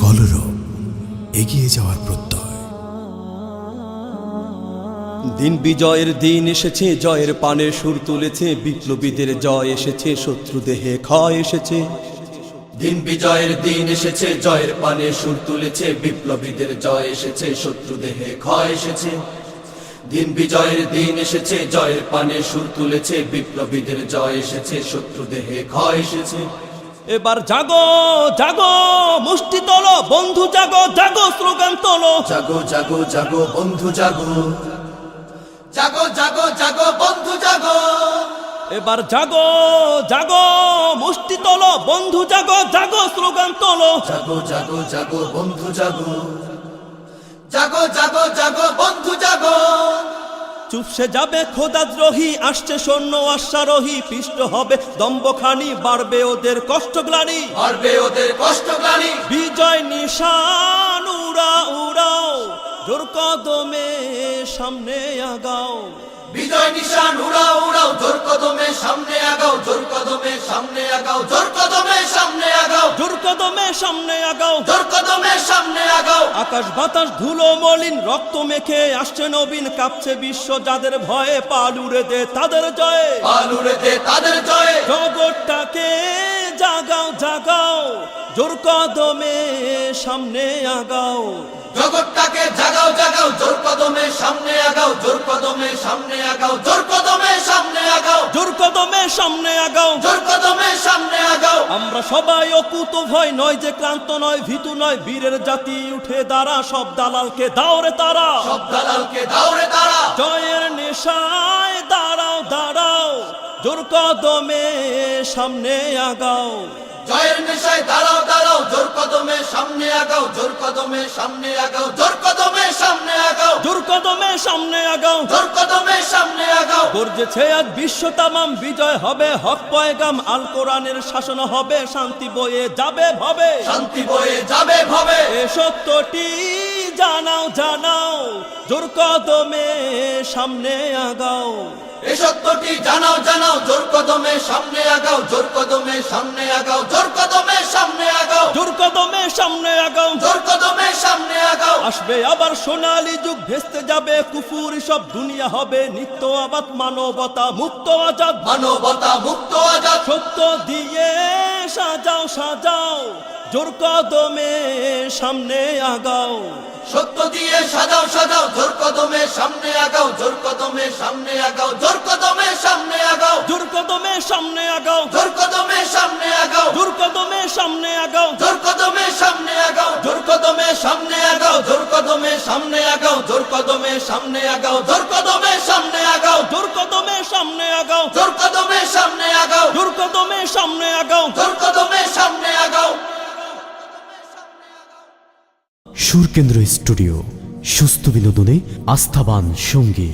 কলরব, এগিয়ে যাওয়ার প্রত্যয়। দিন বিজয়ের দিন এসেছে, জয়ের পানে সুর তুলেছে, বিপ্লবীদের জয় এসেছে, শত্রু দেহে ক্ষয় এসেছে। দিন বিজয়ের দিন এসেছে, জয়ের পানে সুর তুলেছে, বিপ্লবীদের জয় এসেছে, শত্রু দেহে ক্ষয় এসেছে। দিন বিজয়ের দিন এসেছে, জয়ের পানে সুর তুলেছে, বিপ্লবীদের জয় এসেছে, শত্রু দেহে ক্ষয় এসেছে। এবার জাগো জাগো মুষ্টি তোলো, বন্ধু জাগো জাগো, স্লোগান তোলো, জাগো জাগো জাগো বন্ধু জাগো, জাগো জাগো জাগো বন্ধু জাগো। এবার জাগো জাগো মুষ্টি তোলো, বন্ধু জাগো জাগো, স্লোগান তোলো, জাগো জাগো জাগো বন্ধু জাগো, জাগো জাগো জাগো বন্ধু জাগো। চুপসে যাবে খোদাদ্রোহী, আসছে সৈন্য অশ্বারোহী, পিষ্ট হবে দম্ভখানি, বাড়বে ওদের কষ্ট গ্লানি, বাড়বে ওদের কষ্ট গ্লানি। বিজয় নিশান উড়াও উড়াও, জোর কদমে সামনে আগাও, বিজয় নিশান উড়াও উড়াও, জোর কদমে সামনে আগাও, জোর কদমে সামনে আগাও, জোর কদমে সামনে আগাও, জোর কদমে সামনে আগাও, জোর কদমে সামনে আগাও। আকাশ বাতাস ধুলো মলিন, রক্ত মেখে আসছে নবীন, কাঁপছে বিশ্ব যাদের ভয়ে, পালুরে দে তাদের জয়ে, পালুরে দে তাদের জয়ে। জগৎটাকে জাগাও জাগাও, জোর কদমে সামনে আগাও, জগৎটাকে জাগাও জাগাও, জোর কদমে সামনে আগাও, জোর কদমে সামনে আগাও, জোর কদমে সামনে আগাও, জোর কদমে সামনে আগাও, জোর কদমে সামনে আগাও। আমরা সবাই অকুত ভয় নয়, যে ক্লান্ত নয়, ভীতু নয়, বীরের জাতি উঠে দাঁড়া, সব দালালকে দাওরে তারা, সব দালালকে দাওরে তারা। জয়ের নেশায় দাঁড়াও দাঁড়াও, জোর কদমে সামনে আগাও, জয়ের নেশায় দাঁড়াও দাঁড়াও, জোর কদমে সামনে আগাও, জোর কদমে সামনে আগাও, জোর কদমে সামনে আগাও, জোর কদমে সামনে আগাও, জোর কদমে সামনে আগাও। গর্জেছে আজ বিশ্ব তামাম, বিজয় হবে হক পয়গাম, আল কোরআনের শাসন হবে, শান্তি বয়ে যাবে ভবে, শান্তি বয়ে যাবে ভবে। এ সত্যটি জানাও জানাও, জোর কদমে সামনে আগাও, এ সত্যটি জানাও জানাও, জোর কদমে সামনে আগাও, জোর কদমে সামনে আগাও, জোর কদমে সামনে আগাও, জোর কদমে সামনে আগাও, জোর কদমে সামনে আগাও। আসবে আবার সোনালী যুগ, ভেস্তে যাবে কুফুর সব, দুনিয়া হবে নিত্য আবাদ, মানবতা মুক্ত আজাদ, মানবতা মুক্ত আজাদ। সত্য দিয়ে সাজাও সাজাও, জোর কদমে সামনে আগাও, সত্য দিয়ে সাজাও সাজাও, জোর কদমে সামনে আগাও, জোর কদমে সামনে আগাও, জোর কদমে সামনে আগাও, জোর কদমে সামনে আগাও, জোর কদমে সামনে আগাও, জোর কদমে সামনে আগাও, জোর কদমে সামনে আগাও, জোর কদমে সামনে আগাও, জোর কদমে সামনে আগাও, জোর কদমে সামনে আগাও, জোর কদমে সামনে আগাও, জোর কদমে সামনে আগাও, জোর কদমে সামনে আগাও, জোর কদমে সামনে আগাও, জোর কদমে সামনে আগাও। সুরকেন্দ্র স্টুডিও, সুস্থ বিনোদনে আস্থাবান সঙ্গী।